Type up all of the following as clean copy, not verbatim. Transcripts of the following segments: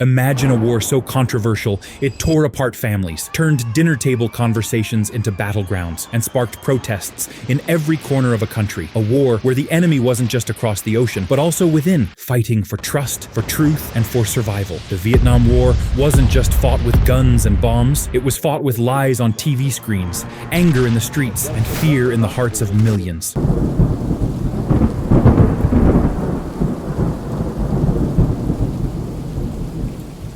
Imagine a war so controversial, it tore apart families, turned dinner table conversations into battlegrounds, and sparked protests in every corner of a country. A war where the enemy wasn't just across the ocean, but also within, fighting for trust, for truth, and for survival. The Vietnam War wasn't just fought with guns and bombs, it was fought with lies on TV screens, anger in the streets, and fear in the hearts of millions.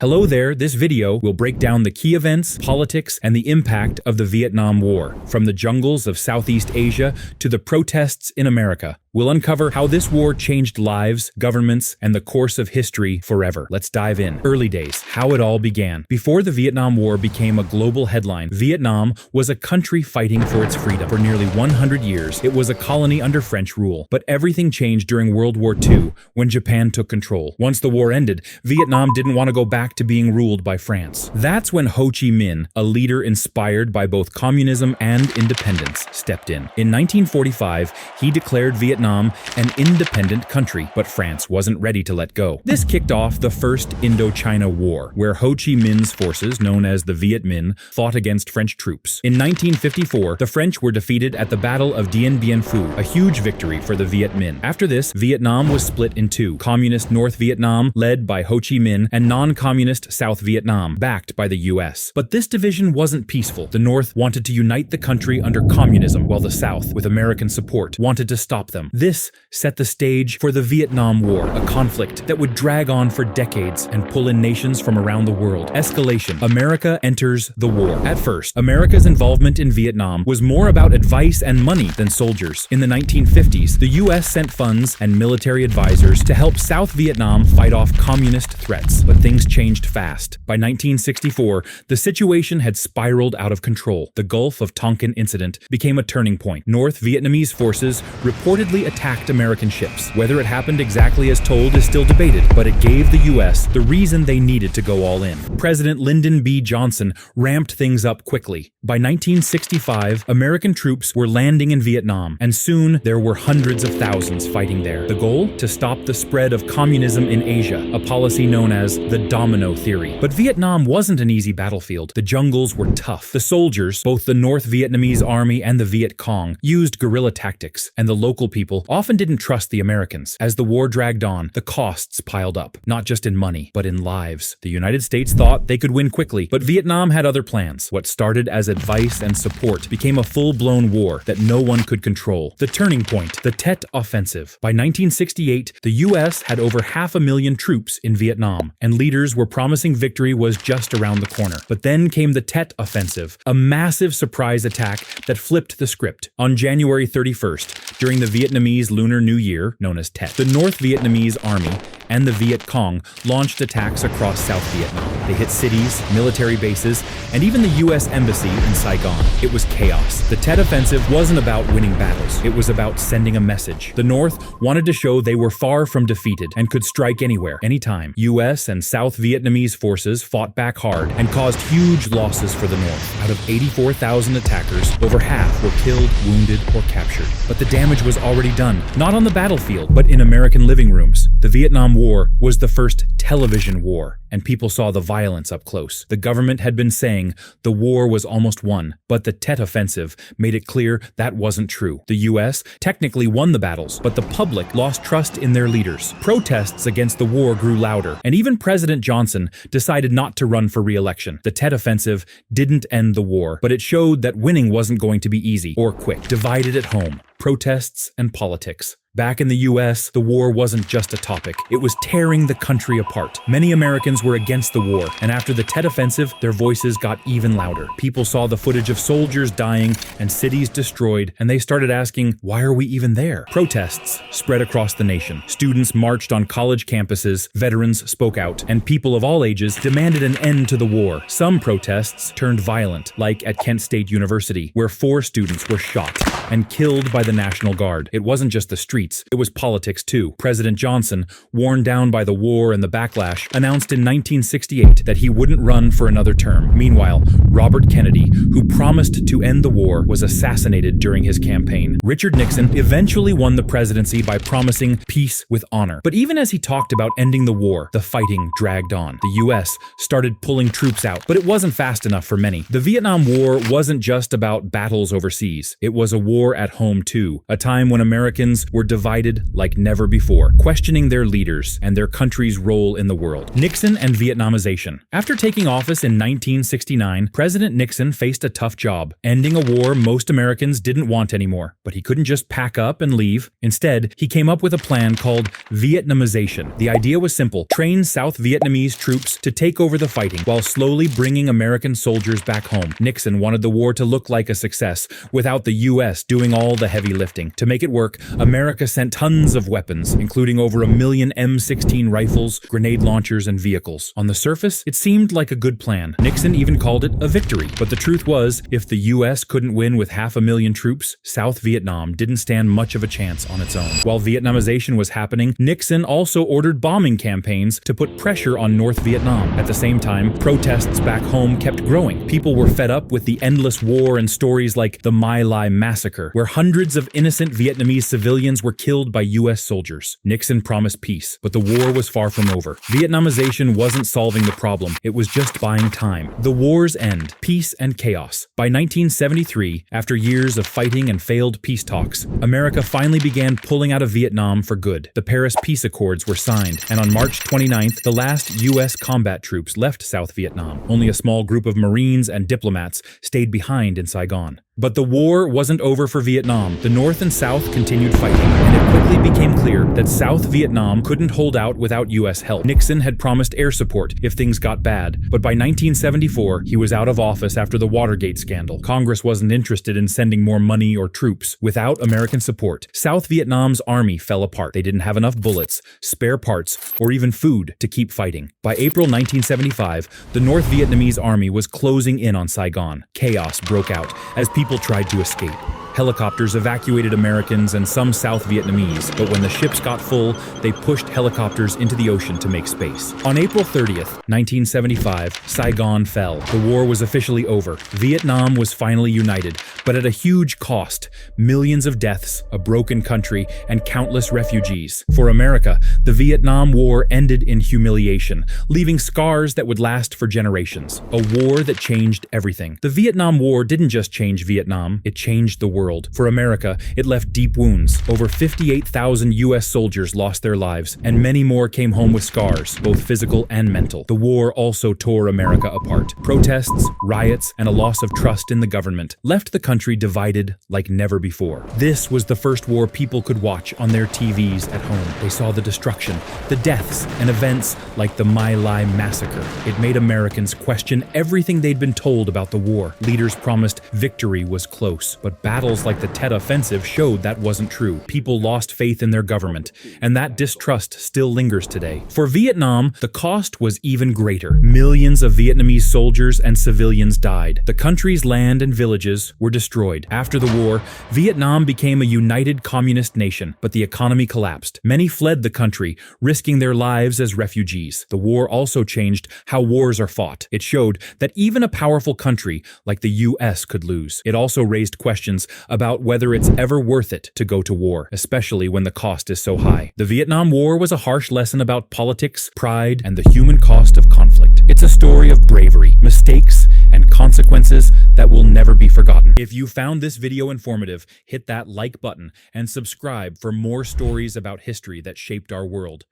Hello there, this video will break down the key events, politics, and the impact of the Vietnam War, from the jungles of Southeast Asia to the protests in America. We'll uncover how this war changed lives, governments, and the course of history forever. Let's dive in. Early days, how it all began. Before the Vietnam War became a global headline, Vietnam was a country fighting for its freedom. For nearly 100 years, it was a colony under French rule. But everything changed during World War II, when Japan took control. Once the war ended, Vietnam didn't want to go back to being ruled by France. That's when Ho Chi Minh, a leader inspired by both communism and independence, stepped in. In 1945, he declared Vietnam an independent country, but France wasn't ready to let go. This kicked off the First Indochina War, where Ho Chi Minh's forces, known as the Viet Minh, fought against French troops. In 1954, the French were defeated at the Battle of Dien Bien Phu, a huge victory for the Viet Minh. After this, Vietnam was split in two: Communist North Vietnam, led by Ho Chi Minh, and non-communist South Vietnam, backed by the US. But this division wasn't peaceful. The North wanted to unite the country under communism, while the South, with American support, wanted to stop them. This set the stage for the Vietnam War, a conflict that would drag on for decades and pull in nations from around the world. Escalation. America enters the war. At first, America's involvement in Vietnam was more about advice and money than soldiers. In the 1950s, the US sent funds and military advisors to help South Vietnam fight off communist threats. But things changed fast. By 1964, the situation had spiraled out of control. The Gulf of Tonkin incident became a turning point. North Vietnamese forces reportedly attacked American ships. Whether it happened exactly as told is still debated, but it gave the US the reason they needed to go all in. President Lyndon B. Johnson ramped things up quickly. By 1965, American troops were landing in Vietnam, and soon there were hundreds of thousands fighting there. The goal? To stop the spread of communism in Asia, a policy known as the domino theory. But Vietnam wasn't an easy battlefield. The jungles were tough. The soldiers, both the North Vietnamese Army and the Viet Cong, used guerrilla tactics, and the local people often didn't trust the Americans. As the war dragged on, the costs piled up, not just in money, but in lives. The United States thought they could win quickly, but Vietnam had other plans. What started as advice and support became a full-blown war that no one could control. The turning point, the Tet Offensive. By 1968, the US had over 500,000 troops in Vietnam, and leaders were promising victory was just around the corner. But then came the Tet Offensive, a massive surprise attack that flipped the script. On January 31st, during the Vietnamese Lunar New Year, known as Tet, the North Vietnamese Army and the Viet Cong launched attacks across South Vietnam. They hit cities, military bases, and even the US Embassy in Saigon. It was chaos. The Tet Offensive wasn't about winning battles. It was about sending a message. The North wanted to show they were far from defeated and could strike anywhere, anytime. US and South Vietnamese forces fought back hard and caused huge losses for the North. Out of 84,000 attackers, over half were killed, wounded, or captured. But the damage was already done, not on the battlefield, but in American living rooms. The Vietnam War was the first television war, and people saw the violence up close. The government had been saying the war was almost won, but the Tet Offensive made it clear that wasn't true. The US technically won the battles, but the public lost trust in their leaders. Protests against the war grew louder, and even President Johnson decided not to run for re-election. The Tet Offensive didn't end the war, but it showed that winning wasn't going to be easy or quick. Divided at home. Protests and politics. Back in the US, the war wasn't just a topic. It was tearing the country apart. Many Americans were against the war, and after the Tet Offensive, their voices got even louder. People saw the footage of soldiers dying and cities destroyed, and they started asking, why are we even there? Protests spread across the nation. Students marched on college campuses, veterans spoke out, and people of all ages demanded an end to the war. Some protests turned violent, like at Kent State University, where 4 students were shot. and killed by the National Guard. It wasn't just the streets, it was politics too. President Johnson, worn down by the war and the backlash, announced in 1968 that he wouldn't run for another term. Meanwhile, Robert Kennedy, who promised to end the war, was assassinated during his campaign. Richard Nixon eventually won the presidency by promising peace with honor. But even as he talked about ending the war, the fighting dragged on. The US started pulling troops out, but it wasn't fast enough for many. The Vietnam War wasn't just about battles overseas. It was a war at home too, a time when Americans were divided like never before, questioning their leaders and their country's role in the world. Nixon and Vietnamization. After taking office in 1969, President Nixon faced a tough job, ending a war most Americans didn't want anymore. But he couldn't just pack up and leave. Instead, he came up with a plan called Vietnamization. The idea was simple: train South Vietnamese troops to take over the fighting while slowly bringing American soldiers back home. Nixon wanted the war to look like a success, without the US doing all the heavy lifting. To make it work, America sent tons of weapons, including over 1 million M16 rifles, grenade launchers, and vehicles. On the surface, it seemed like a good plan. Nixon even called it a victory. But the truth was, if the US couldn't win with 500,000 troops, South Vietnam didn't stand much of a chance on its own. While Vietnamization was happening, Nixon also ordered bombing campaigns to put pressure on North Vietnam. At the same time, protests back home kept growing. People were fed up with the endless war and stories like the My Lai massacre, where hundreds of innocent Vietnamese civilians were killed by US soldiers. Nixon promised peace, but the war was far from over. Vietnamization wasn't solving the problem, it was just buying time. The war's end, peace and chaos. By 1973, after years of fighting and failed peace talks, America finally began pulling out of Vietnam for good. The Paris Peace Accords were signed, and on March 29th, the last US combat troops left South Vietnam. Only a small group of Marines and diplomats stayed behind in Saigon. But the war wasn't over for Vietnam. The North and South continued fighting, and it quickly became clear that South Vietnam couldn't hold out without US help. Nixon had promised air support if things got bad, but by 1974, he was out of office after the Watergate scandal. Congress wasn't interested in sending more money or troops. Without American support, South Vietnam's army fell apart. They didn't have enough bullets, spare parts, or even food to keep fighting. By April 1975, the North Vietnamese army was closing in on Saigon. Chaos broke out as people tried to escape. Helicopters evacuated Americans and some South Vietnamese, but when the ships got full, they pushed helicopters into the ocean to make space. On April 30th, 1975, Saigon fell. The war was officially over. Vietnam was finally united, but at a huge cost. Millions of deaths, a broken country, and countless refugees. For America, the Vietnam War ended in humiliation, leaving scars that would last for generations. A war that changed everything. The Vietnam War didn't just change Vietnam, it changed the world. For America, it left deep wounds. Over 58,000 US soldiers lost their lives, and many more came home with scars, both physical and mental. The war also tore America apart. Protests, riots, and a loss of trust in the government left the country divided like never before. This was the first war people could watch on their TVs at home. They saw the destruction, the deaths, and events like the My Lai massacre. It made Americans question everything they'd been told about the war. Leaders promised victory was close, but battles like the Tet Offensive showed that wasn't true. People lost faith in their government, and that distrust still lingers today. For Vietnam, the cost was even greater. Millions of Vietnamese soldiers and civilians died. The country's land and villages were destroyed. After the war, Vietnam became a united communist nation, but the economy collapsed. Many fled the country, risking their lives as refugees. The war also changed how wars are fought. It showed that even a powerful country like the US could lose. It also raised questions about whether it's ever worth it to go to war, especially when the cost is so high. The Vietnam War was a harsh lesson about politics, pride, and the human cost of conflict. It's a story of bravery, mistakes, and consequences that will never be forgotten. If you found this video informative, hit that like button and subscribe for more stories about history that shaped our world.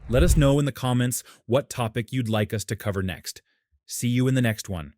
Let us know in the comments what topic you'd like us to cover next. See you in the next one.